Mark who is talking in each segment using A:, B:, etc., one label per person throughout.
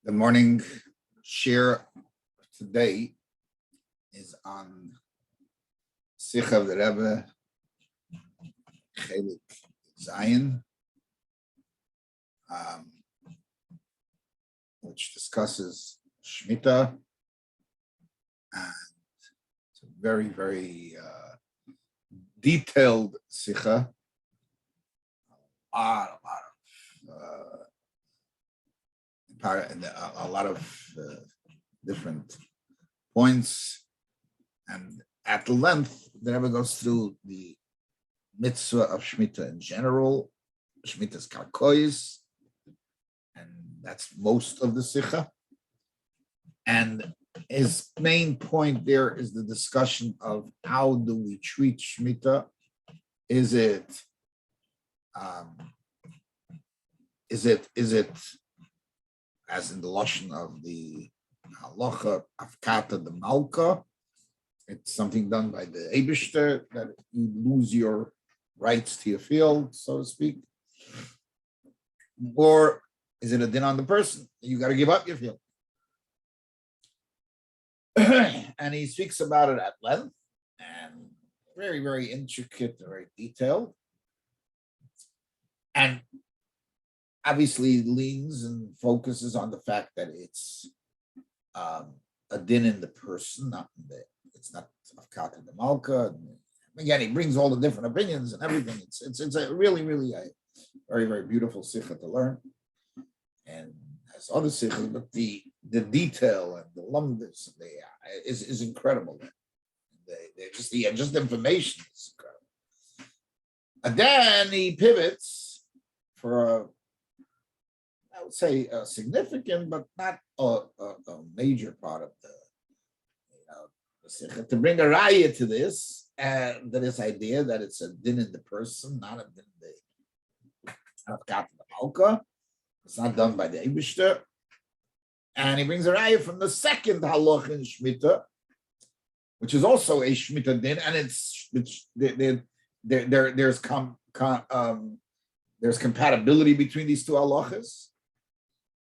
A: The morning share today is on Sicha of the Rebbe, Chelek Zion, which discusses Shemitah, and it's a very, very detailed Sicha. A lot of different points, and at length the Rebbe goes through the mitzvah of Shemitah in general, Shemitah's karkois, and that's most of the Sicha. And his main point there is the discussion of how do we treat Shemitah. Is it as in the lashon of the halacha afkata the malka? It's something done by the Eibishter that you lose your rights to your field, so to speak. Or is it a din on the person? You got to give up your field. And he speaks about it at length and very, very intricate, very detailed. And obviously leans and focuses on the fact that it's a din in the person, it's not afkata the malka. Again, he brings all the different opinions and everything. It's a really, really a very, very beautiful Sicha to learn. And as other Sichas, but the detail and the lumdus is incredible. Just the information is incredible. And then he pivots for I would say a significant, but not a major part of the Sicha, to bring a raya to this, and this idea that it's a din in the person, not a din in the malka. It's not done by the Eibishter. And he brings a raya from the second halach in Shemitah, which is also a Shemitah din, and there's compatibility between these two halachas,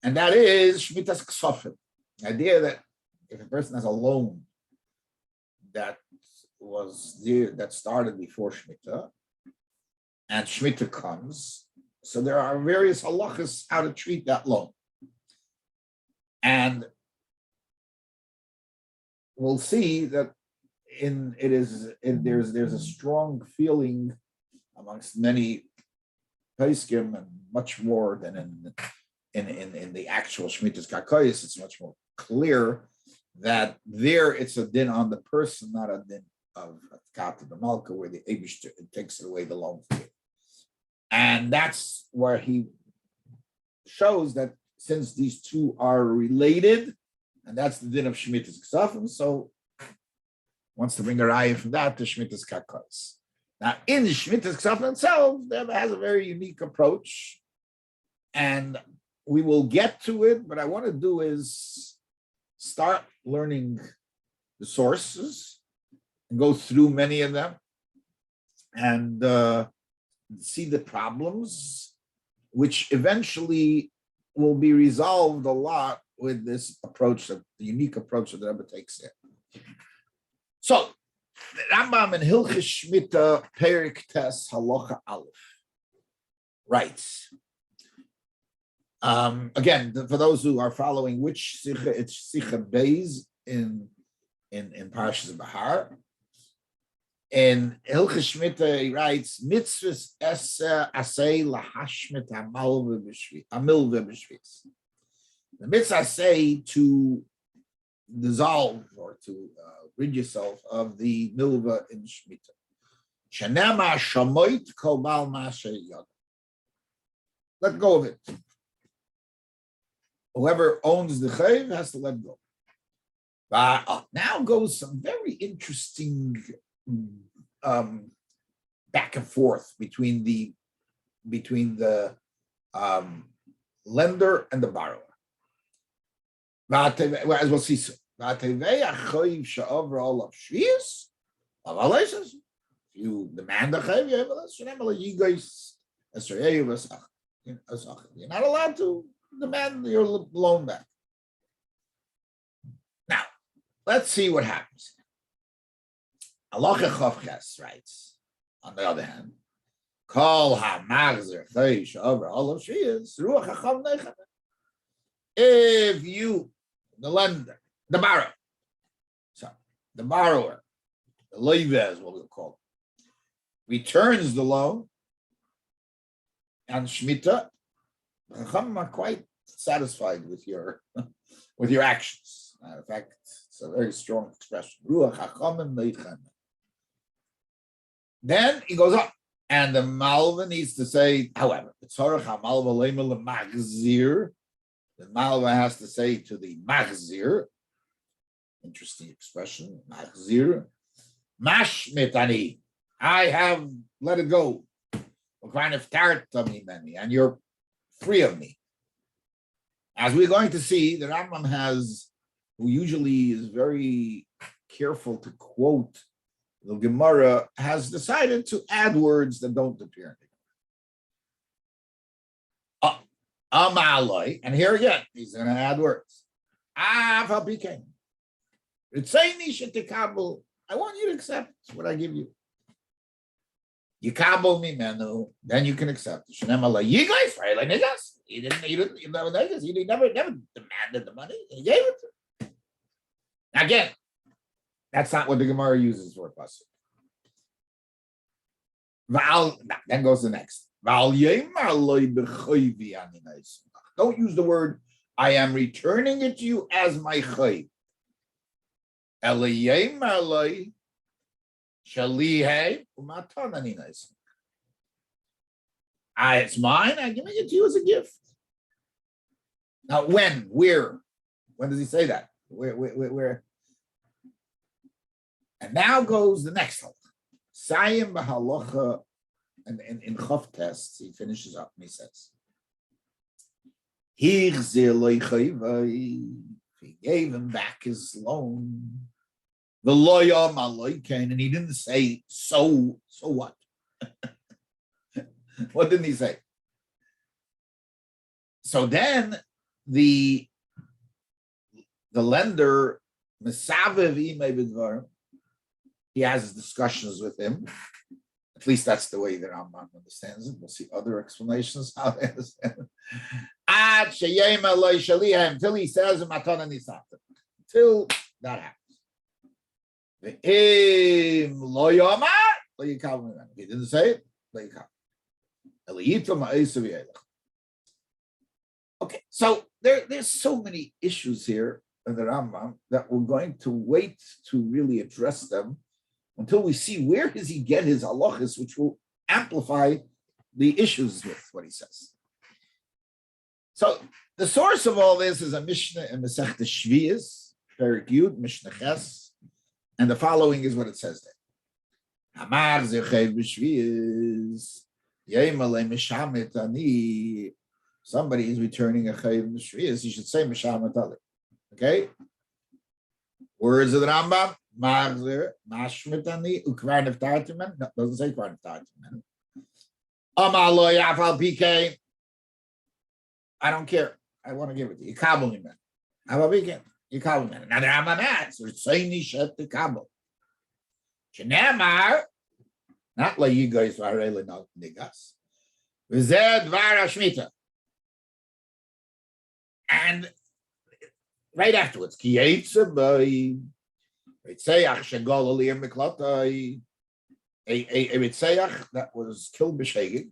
A: and that is Shemitah's ksafim. The idea that if a person has a loan that started before Shemitah, and Shemitah comes, so there are various halachas how to treat that loan. And we'll see that there's a strong feeling amongst many Peskim, and much more than in the actual Shemitah's karkois. It's much more clear that there it's a din on the person, not a din of afkata the malka, where the Eibishter takes away the loan for you. And that's where he shows that since these two are related, and that's the din of Shemitah's ksafim, so wants to bring a raya from that to Shemitah's karkois. Now, in Shemitah's ksafim itself, the Rebbe has a very unique approach, and we will get to it, but I want to do is start learning the sources and go through many of them and see the problems, which eventually will be resolved a lot with this approach, the unique approach that the Rebbe takes there. So, the Rambam in Hilchos Shemitah, Perik Tes Halacha Aleph, writes, again, for those who are following which Sicha, it's Sicha Beis in Parshas Behar. In Hilchos Shemitah, he writes, Mitzvahs asay lahashmit amilve b'shviis. The mitzvah say to dissolve or to rid yourself of the milva in Shemitah. Shenema shamoit kol bal mashe yad. Let go of it. Whoever owns the chayv has to let go. Now goes some very interesting back and forth between the lender and the borrower. As we'll see soon. You demand the chayv, you're not allowed to demand your loan back. let's see what happens. Halacha Chavches writes, on the other hand, Kol ha-magzer chaysh over all of Sheviis, ruach hacham nechem. If you, the lender, the borrower, the loive is what we'll call it, returns the loan, and Shemitah, the Chacham are quite satisfied with your actions. In fact, it's a very strong expression. Ruach hachamim neichem. Then he goes up, and the Malva needs to say, however, the Malva has to say to the Machzir, interesting expression, Machzir, Mashmitani, I have let it go. And you're free of me. As we're going to see, the Rambam who usually is very careful to quote the Gemara, has decided to add words that don't appear in the Gemara. And here again, he's going to add words. I want you to accept what I give you. You kabel me, menu, then you can accept it. You guys, right? Like niggas. He never demanded the money. He gave it to him. Again, that's not what the Gemara uses for pasuk. Then goes the next. Don't use the word I am returning it to you as my chayv. It's mine. I'm giving it to you as a gift. Now, when, where? When does he say that? Where? And now goes the next halacha. Siyum b'halacha, and in Chav tests, he finishes up and he says, he gave him back his loan. And he didn't say, so what? What didn't he say? So then the lender, he has discussions with him. At least that's the way that Rambam understands it. We'll see other explanations how they understand it. Until he says, until that happens. He didn't say it. Okay, so there's so many issues here in the Rambam that we're going to wait to really address them until we see where does he get his halachas, which will amplify the issues with what he says. So the source of all this is a Mishnah in Masechta Sheviis, Perek Yud, Mishnah Ches, and the following is what it says there. Amar zechev b'Shvius, yemalei mishamet ani. Somebody is returning a chayiv b'Shvius, you should say mishamet ali. Okay? Words of the Rambam. Magzer, Mashmitani, Ukvar Neftartiman. No, doesn't say Ukvar Neftartiman. Amalo Yafal PK. I don't care. I want to give it to you. Kabul man. How about PK? You kabul man. Now the Rambam adds, Ritzaini Shet the Kabul. Shenamar, not like you guys are really not niggas. Vized Vara Shmita. And right afterwards, Kiyetza Bay. A Ritzeach that was killed b'shegig,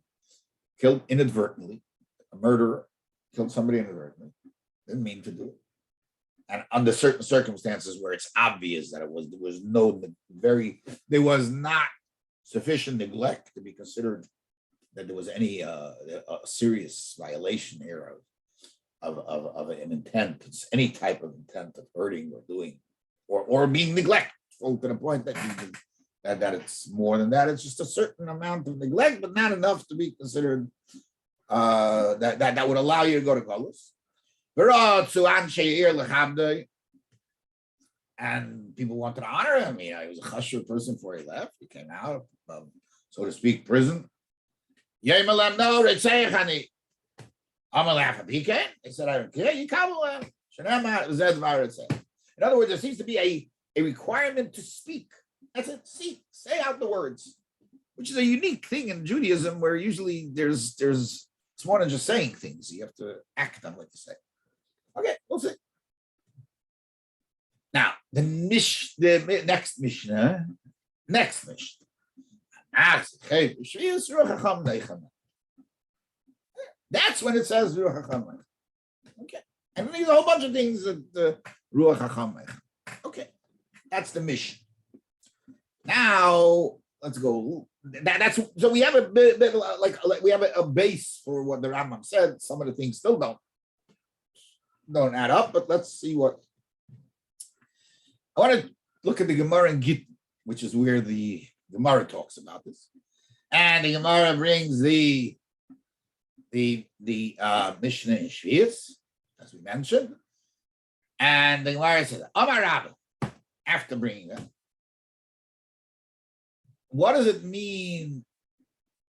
A: killed inadvertently, a murderer, killed somebody inadvertently, didn't mean to do it. And under certain circumstances where it's obvious that there was not sufficient neglect to be considered that there was any serious violation here of an intent, it's any type of intent of hurting or doing. Or being neglectful to the point that it's more than that. It's just a certain amount of neglect, but not enough to be considered that would allow you to go to Golus. And people wanted to honor him. He was a chashuv person before he left. He came out of, so to speak, prison. They said, I don't care. You come In other words, there seems to be a requirement to speak. That's it. Say out the words, which is a unique thing in Judaism, where usually there's it's more than just saying things. You have to act on what you say. Okay, we'll see. Now, the next Mishnah. That's when it says Ruach HaChamech. Okay. And then there's a whole bunch of things that Ruach HaChamech. Okay. That's the Mishnah. Now, let's go. That's so we have a bit like we have a base for what the Rambam said. Some of the things still don't add up, but let's see what. I want to look at the Gemara in Gittin, which is where the Gemara talks about this, and the Gemara brings the Mishnah in Sheviis, as we mentioned, and the Gemara says, "Amar Rabbi," after bringing that. What does it mean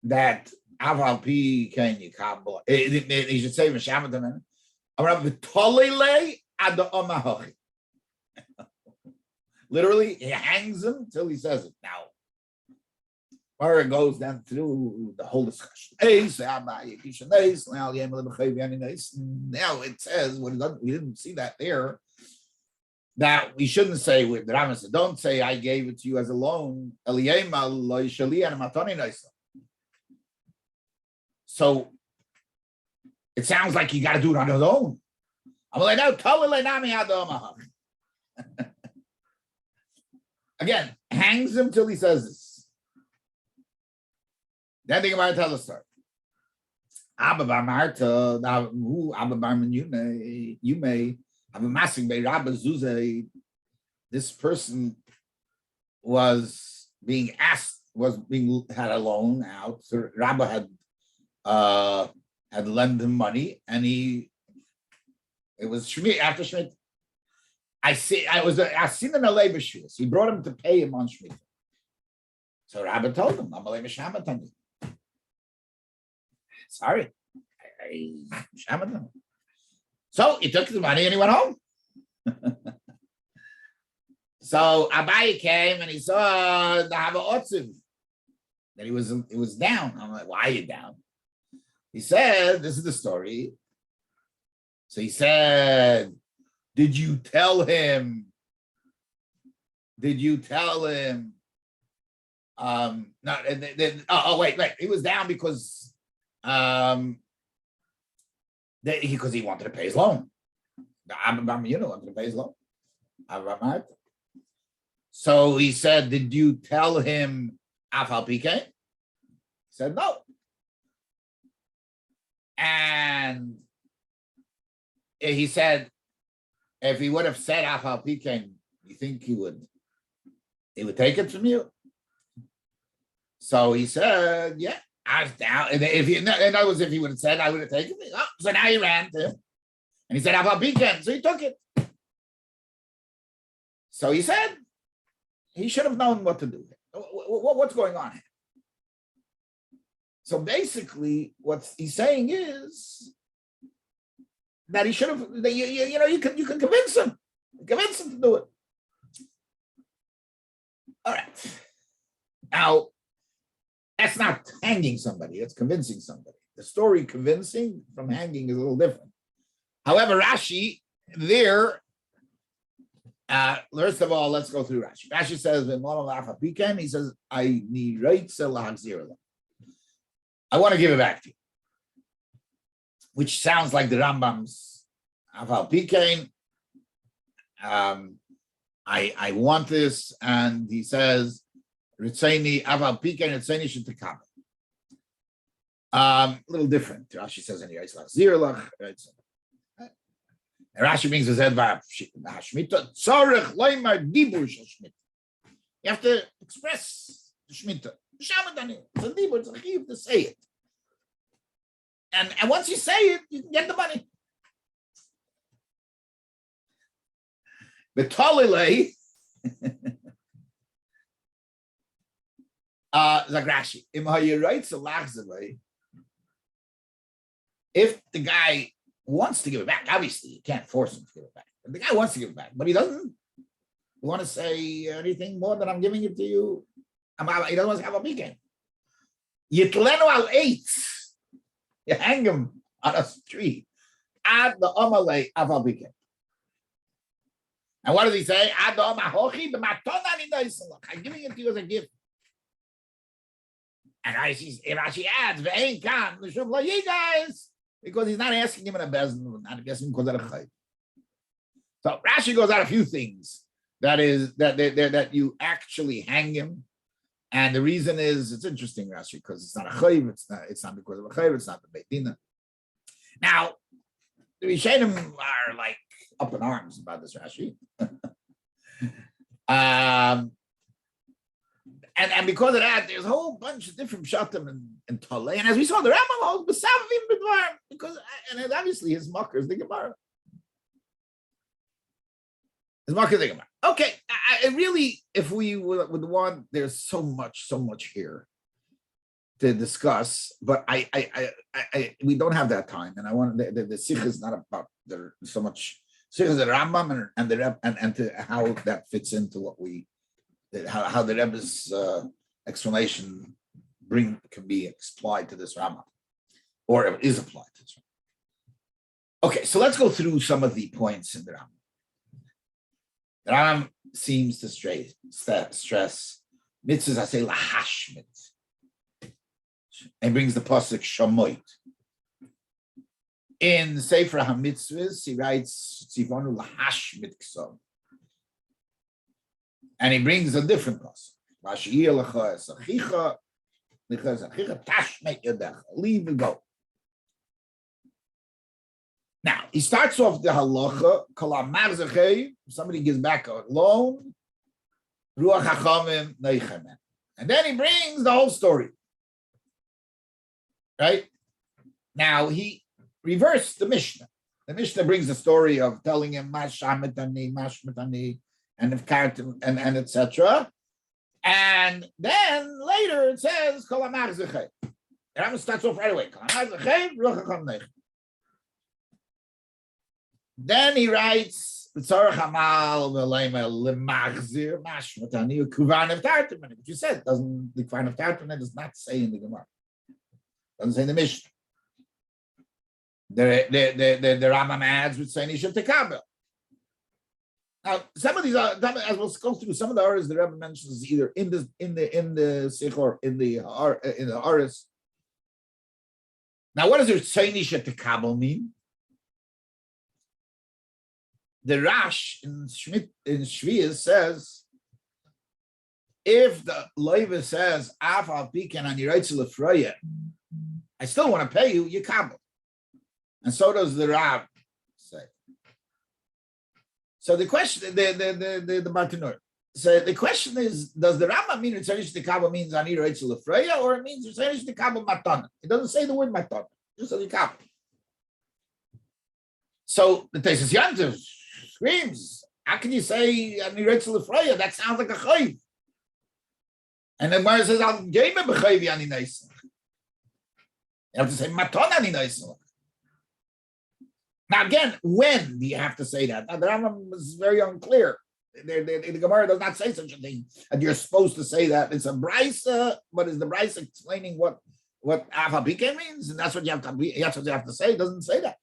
A: that Aval Pi Ken Yikabel? You should say Mishamadam. Literally, he hangs him till he says it. Now, where it goes down through the whole discussion. Now it says we didn't see that there. That we shouldn't say with the Rambam said, don't say I gave it to you as a loan. So it sounds like you got to do it on his own. Again, hangs him till he says this. Then the Gemara tells us story. Abba bar Marta, Abba bar you may. This person had a loan out. So Rabbi had lent him money, and it was Shmit after Shmit. I seen in a labor Sheviis. He brought him to pay him on Shmit. So Rabbi told him, "I'm a labor shamatani." Sorry, shamatani. So he took the money and he went home. So Abaye came and he saw the Hava Otziv, that he was down. I'm like, why are you down? He said, this is the story. So he said, did you tell him? Wait. He was down because because he wanted to pay his loan. The Abba wanted to pay his loan. So he said, did you tell him Afal PK? He said, no. And he said, if he would have said Afal PK, you think he would take it from you? So he said, yeah. I was down. And in other words, if he would have said, I would have taken it. Oh, so now he ran to him. And he said, how about weekend? So he took it. So he said, he should have known what to do. What's going on here? So basically, what he's saying is that he should have, you can convince him. Convince him to do it. All right. Now, that's not hanging somebody, that's convincing somebody. The story convincing from hanging is a little different. However, Rashi, there, first of all, let's go through Rashi. Rashi says, he says, I want to give it back to you. Which sounds like the Rambam's Aval Pikain. I want this, and he says, Ritzaini Aval Pikain, Ritzaini Shetekam. A little different. Rashi says, anyway, it's like Zirlach. And Rashi brings his head by Shmita. Tzorech loymar dibur shel Shmita. You have to express the Shmita. It's a dibur, it's a chiv to say it. And once you say it, you can get the money. Betolile, Zagrashi, if the guy wants to give it back, obviously you can't force him to give it back. The guy wants to give it back, but he doesn't want to say anything more than I'm giving it to you. He doesn't want to have a weekend. Yitlenu al eitz. You hang him on a tree. Ad the Amalei Aval weekend. And what does he say? Ad the Amahochi, the Matona. I'm giving it to you as a gift. And Rashi adds, "Ve'ein kan l'shum lo yigas," because he's not asking him in a bezin, not asking because of a chayv. So Rashi goes out a few things that you actually hang him, and the reason is it's interesting, Rashi, because it's not a chayv, it's not because of a chayv, it's not the Beit Din. Now the Rishonim are like up in arms about this Rashi. And because of that, there's a whole bunch of different pshatim and Tale. And as we saw, the Rambam holds B'savim B'dvar, because, and obviously his marker is the Gemara. His marker is the Gemara. Okay, I really, if we would want, there's so much here to discuss, but we don't have that time. And I want the Sicha is not about there so much. Sicha is the Rambam and to how that fits into what we. How the Rebbe's explanation can be applied to this Rambam, or is applied to this Rambam. Okay, so let's go through some of the points in the Rambam. The Rambam seems to stress mitzvahs. I say lahashmit, and brings the pasuk shamoit. In the Sefer HaMitzvahs, he writes tzivanu lahashmit k'sov. And he brings a different pasuk. Leave and go. Now, he starts off the halacha, somebody gives back a loan, and then he brings the whole story. Right? Now, he reversed the Mishnah. The Mishnah brings the story of telling him, mashmitani, and if and etc. And then later it says, and I'm starts off right away. Then he writes, which you said, doesn't the Kuvan of Tartaman does not say in the Gemara. Doesn't say in the Mishnah. The Rambam adds with saying Nishat Tekabel. Now, some of these are, as we'll go through, some of the Aris the Rebbe mentions either in the Sicha or in the Aris. Now, what does Tzeinisha Tekabel mean? The Rash in Sheviis says, if the Leiva says Af al Pikan and Yiraitzel Lefreya, I still want to pay you, you kabel. And so does the Rab say. So the question, the Bartanur. So the question is, does the Rambam mean Tzeinisha Tekabel means Ani Yiraitzel Lefreya, or it means Tzeinisha Tekabel Matana? It doesn't say the word Matana, just says kabel. So the Tesis Yantiv screams, how can you say Ani Yiraitzel Lefreya? That sounds like a chayv. And then Mara says, I'll give him a chayv Ani Neisach. You have to say Matana Ani Neisach. Now again, when do you have to say that? Now, the Rambam is very unclear. The Gemara does not say such a thing. And you're supposed to say that. It's a brisa, but is the brisa explaining what Alpha Pk means? And that's what you have to say. It doesn't say that.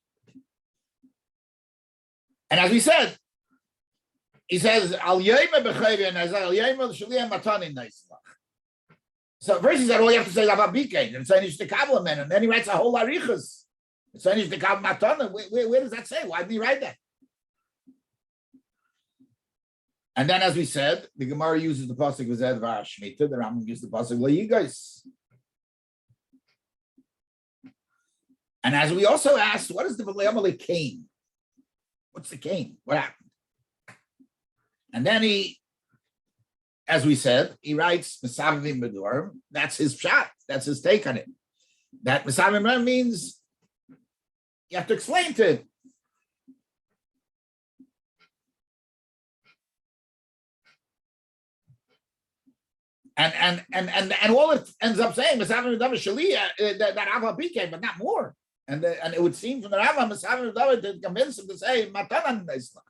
A: And as we said, he says, Al Yema B'Chayvi, and I said, Al Yema Shuliyah Matanin Neisach. So first he said, all you have to say is Alpha Pk, and say Nish Tekabel, and then he writes a whole arichas. So Nish Tekabel Matana. Where does that say? Why did he write that? And then, as we said, the Gemara uses the pasuk V'zed V'Ashmita. The Rambam uses the pasuk L'Yigais. And as we also asked, what is the V'Le'amalei Cain? What's the Cain? What happened? And then he, as we said, he writes Mesavim B'Dur. That's his shot. That's his take on it. That Mesavim B'Dur means you have to explain to it. And all it ends up saying Mesavim B'Dur Shaliyah that Alpha PK, but not more. And it would seem from the Rambam Mesavim B'Dur to convince him to say Matanan Neisach.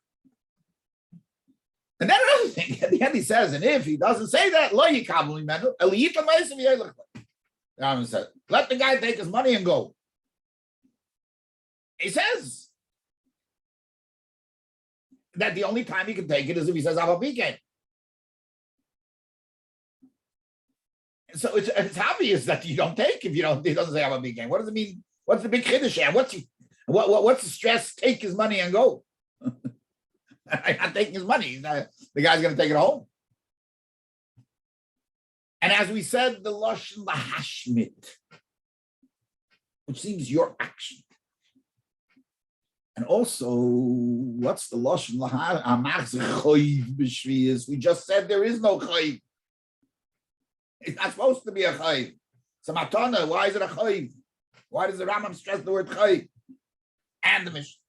A: And then another thing, at the end he says, and if he doesn't say that, lo yikabel mimenu, eliyita ma'asim yelech. The Rambam says, let the guy take his money and go. He says that the only time he can take it is if he says Avabike. So it's obvious that you don't take if he doesn't say Avabike. What does it mean? What's the big chiddush here? What's the stress? Take his money and go. I'm not taking his money. The guy's going to take it home. And as we said, the lashon lahashmit, which seems your action. And also, what's the lashon lahashmit? We just said there is no chayiv. It's not supposed to be a chayiv. So matana, why is it a chayiv? Why does the Rambam stress the word chayiv? And the Mishnah.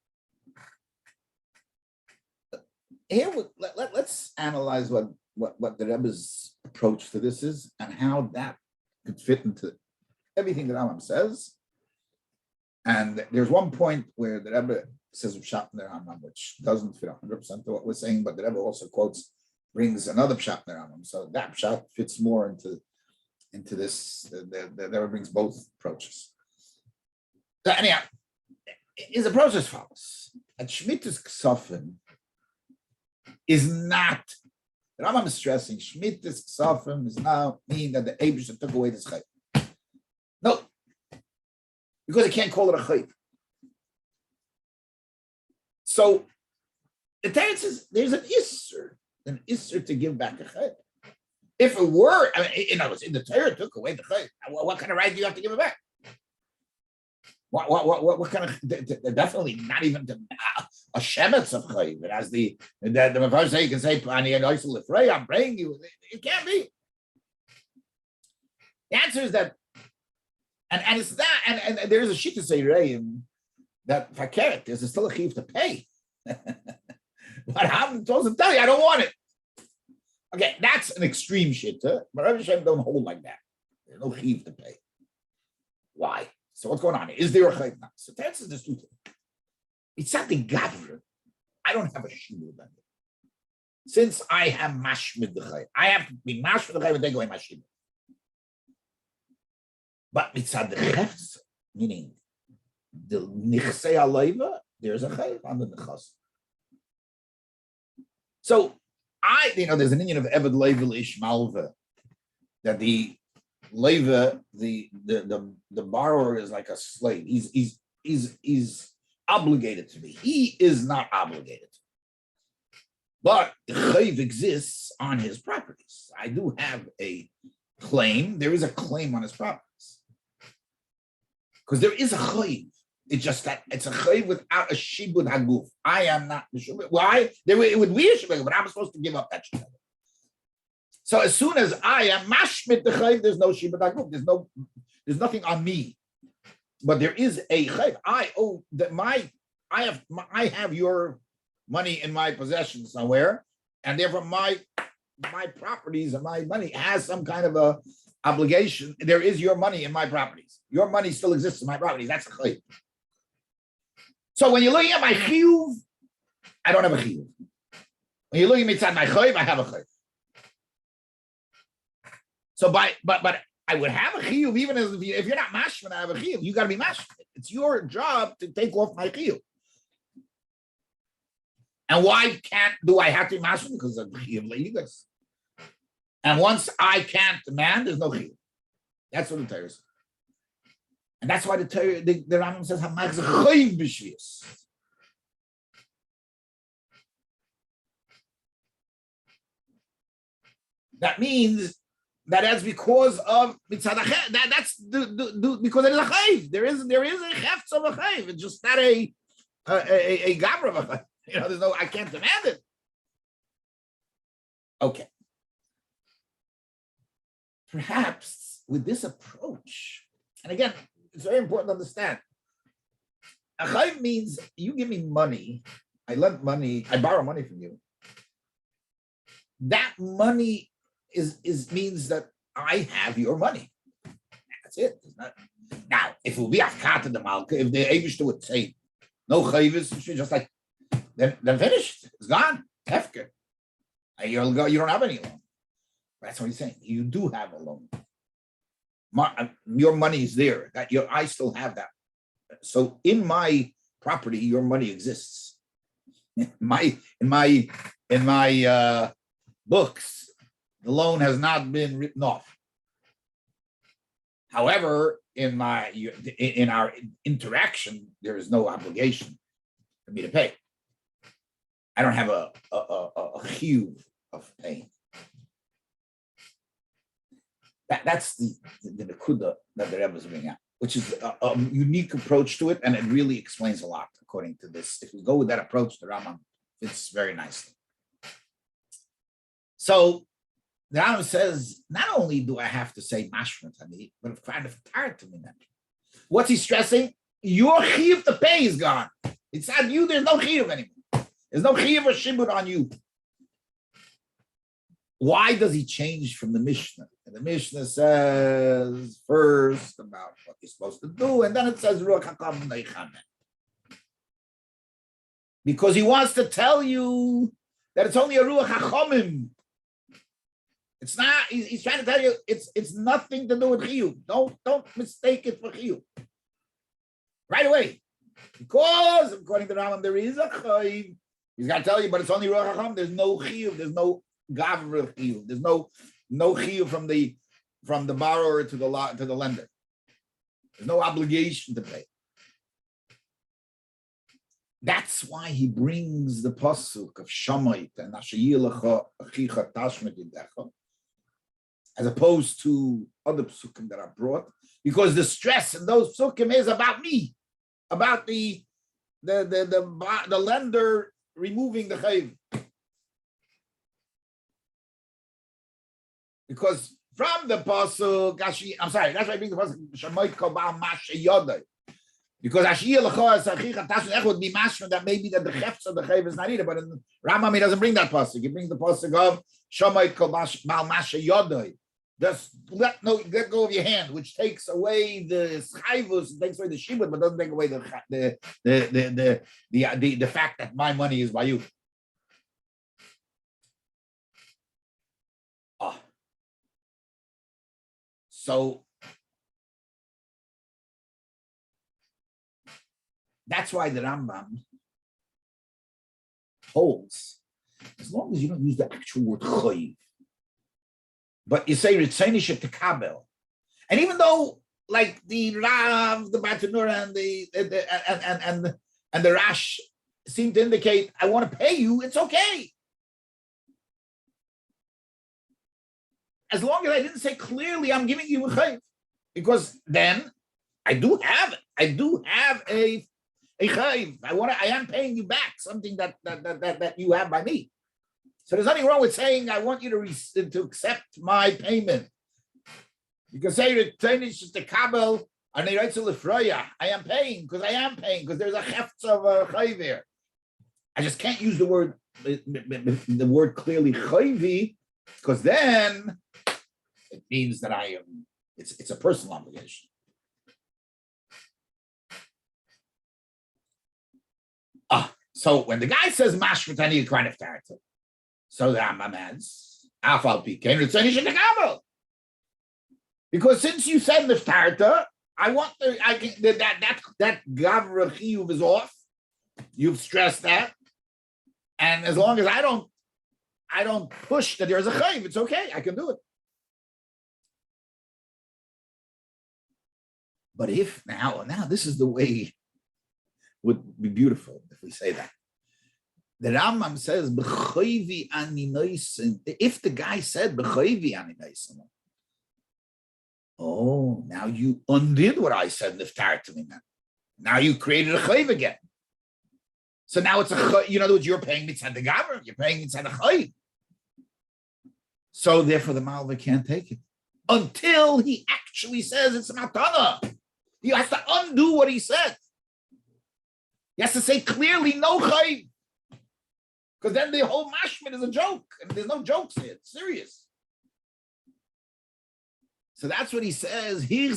A: Here, let's analyze what the Rebbe's approach to this is and how that could fit into everything that Rambam says. And there's one point where the Rebbe says pshat in the Rambam, which doesn't fit 100% of what we're saying, but the Rebbe also brings another pshat in the Rambam. So that pshat fits more into this. The Rebbe brings both approaches. So anyhow, his approach as follows: at Shemitah's Ksafim is not. The Rambam is stressing Shemitah's Ksafim is now mean that the Eibusha took away this chayv. No, because he can't call it a chayv. So the Torah says there's an isser to give back a chayv. If it were, in other words, if the Torah took away the chayv, what kind of right do you have to give it back? What kind of, definitely not even a shemetz of chayv. It has the Behar say you can say I'm praying you. It can't be. The answer is that, and it's that, and there is a shita say that fakeret there's still a chiv to pay. But Ham doesn't tell you I don't want it. Okay, that's an extreme shita, but Rabbi Shem don't hold like that. There's no chiv to pay. Why? So what's going on? Is there a chayv? So the answer is this two things. It's not the gavra. I don't have a shibud on it. Since I have mashmid the chayv, I have to be mashmid the chayv and take away my shibud. But mitzad the chefs, meaning the nichsei alayva, there's a chayv on the nechas. So there's an Indian of Eved Leiva Ishmalva that the Leiva, the borrower is like a slave. He's obligated to me. He is not obligated. But the chayv exists on his properties. I do have a claim. There is a claim on his properties. Because there is a chayv. It's just that it's a chayv without a shibud haguf. I am not the shibud. Why? It would be a shibud, but I'm supposed to give up that shibud. So as soon as I am mashmit the chayv, there's no shibud haguf. There's nothing on me. But there is a chayv. I have your money in my possession somewhere, and therefore my properties and my money has some kind of a obligation. There is your money in my properties. Your money still exists in my properties. That's a chayv. So when you're looking at my chiyuv, I don't have a chiyuv. When you're looking at my chayv, I have a chayv. So but I would have a chiyuv even if you're not mashman. I have a chiyuv. You got to be mashman. It's your job to take off my chiyuv. And why do I have to be mashman? Because of the chiyuv leigas. And once I can't demand, there's no chiyuv. That's what the Torah says. And that's why the Rambam says Hamach chayv b'Sheviis. That means that's because of mitzad that's because it is a chayv. There is a hefts of a chayv. It's just not a gavra of a chayv. There's no. I can't demand it. Okay. Perhaps with this approach, and again, it's very important to understand. A chayv means you give me money, I lend money, I borrow money from you. That money means that I have your money. That's it. Now, if it would be afkata the malka, if the Eibishter would say no chayvis, just like then finished, it's gone. Hefker. You don't have any loan. That's what he's saying. You do have a loan. Your money is there. I still have that. So in my property, your money exists. In my books, the loan has not been written off. However, in our interaction, there is no obligation for me to pay. I don't have a chiyuv of paying. That's the nekuda that the Rebbe is bringing out, which is a unique approach to it, and it really explains a lot according to this. If we go with that approach, the Rambam fits very nicely. So the Rambam says, not only do I have to say mashma to me, but it's kind of tired to me then. What's he stressing? Your chiyuv to pay is gone. It's not you. There's no chiyuv anymore. There's no chiyuv or shibud on you. Why does he change from the Mishnah? And the Mishnah says first about what you're supposed to do, and then it says Ruach HaKam Neichamen. Because he wants to tell you that it's only a Ruach HaChomim. It's not. He's trying to tell you it's nothing to do with chiyuv. Don't mistake it for chiyuv. Right away, because according to Rambam there is a chayv. He's got to tell you, but it's only Ruach HaChomim. There's no chiyuv. There's no gavra chiyuv. There's no chiyuv from the borrower to the lender. There's no obligation to pay. That's why he brings the pasuk of Shamait and Ashayilach Achicha Tashmet Yidecha, as opposed to other psukim that are brought, because the stress in those psukim is about me, about the lender removing the chayv. Because from the pasuk, I'm sorry, that's why I bring the pasuk Shamait Kobal Mashe Yodai. Because Ashiyah would be mashma that maybe that the hefts of the chayv is not either, but in Rambam he doesn't bring that pasuk. He brings the pasuk of Shamait Kol Mal Mashe Yodai. Just let go of your hand, which takes away the chayvus, takes away the shibud, but doesn't take away the fact that my money is by you. So that's why the Rambam holds, as long as you don't use the actual word chayv, but you say ritzaynish tekabel, and even though like the Rav, the Batanura, and the Rash seem to indicate I want to pay you, it's okay. As long as I didn't say clearly I'm giving you a chayv, because then I do have it. I do have a chayv. I am paying you back something that you have by me. So there's nothing wrong with saying I want you to accept my payment. You can say returnish the kabel and I am paying because there's a heft of a chayv here. I just can't use the word clearly chayvi, because then it means that I am. It's a personal obligation. So when the guy says mashmatani kind of character, so the Rambam adds afal pikein ritzoni shetekabel, because since you said neftarta, I want that gavra chiyuv is off. You've stressed that, and as long as I don't push that there's a chayv, it's okay. I can do it. But if now this is the way would be beautiful if we say that. The Rambam says, "B'chayvi ani noisen." If the guy said, "B'chayvi ani noisen," oh, now you undid what I said. Niftar to me now. Now you created a chayv again. So now it's in other words, you're paying mitzad the government. You're paying mitzad the chayv. So therefore, the malva can't take it until he actually says it's a matana. He has to undo what he said. He has to say clearly no chayv. Because then the whole mashman is a joke, and there's no jokes here. It's serious. So that's what he says. Meaning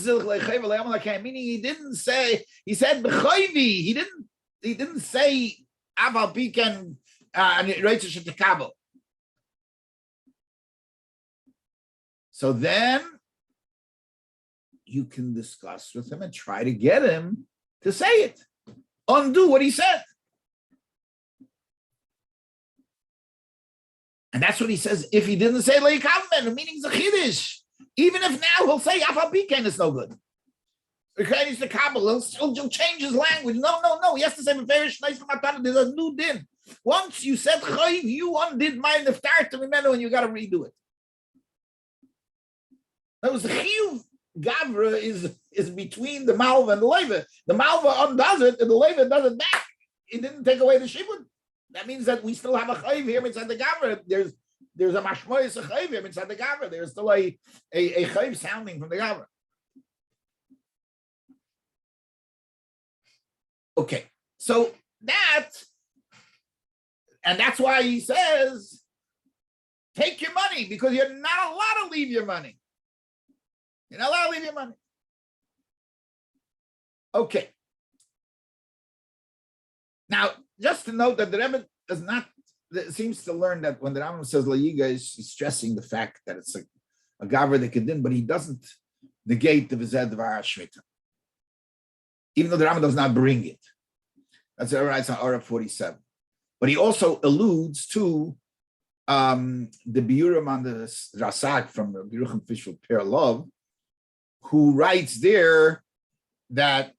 A: he didn't say. He said b'chayvi. He didn't say aval piken and reitzah shetekabel. So then you can discuss with him and try to get him to say it. Undo what he said. And that's what he says. If he didn't say leikavmen, the meaning's a chiddush. Even if now he'll say afal pikein is no good. He's the Kabbalah, he'll change his language. No. He has to say there's a new din. Once you said chayiv, you undid my neftar to mimenu, and you got to redo it. That was the chiyuv gavra is between the malva and the leva. The malva undoes it, and the leva does it back. It didn't take away the shibud. That means that we still have a chayiv here inside the gavra. There's a mashmoyis a chayiv here inside the gavra. There's still a chayiv sounding from the gavra. Okay, so that's why he says, take your money, because you're not allowed to leave your money. You're not allowed to leave your money. Okay. Now, just to note that the Rebbe seems to learn that when the Rambam says Layiga, he's stressing the fact that it's a Gavra that Kedin, but he doesn't negate the Vized Dvar Shmita, even though the Rambam does not bring it. That's what it writes on Arab 47. But he also alludes to the Biurim on the Rasak from Rabbi Yerucham Fishel Perlov, who writes there that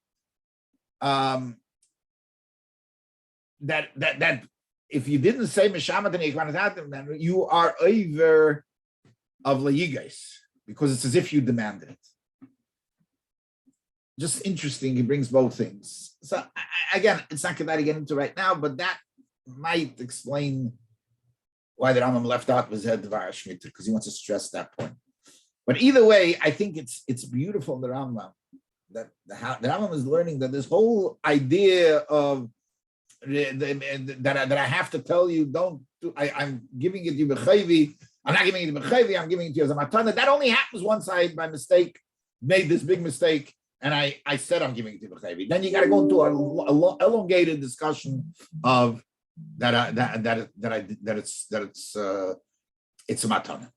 A: that if you didn't say Meshamat and Yekvanatatim, then you are over of Layigais, because it's as if you demanded it. Just interesting, he brings both things. So again, it's not Kedai to get into right now, but that might explain why the Rambam left out was Dvar Shmita, because he wants to stress that point. But either way, I think it's beautiful in the Rambam that the Rambam is learning that this whole idea of that I have to tell you, I'm giving it to you b'chayvi. I'm not giving it to you b'chayvi. I'm giving it to you as a matana. That only happens once I, by mistake, made this big mistake, and I said I'm giving it to you b'chayvi. Then you got to go into a elongated discussion of that it's a matana.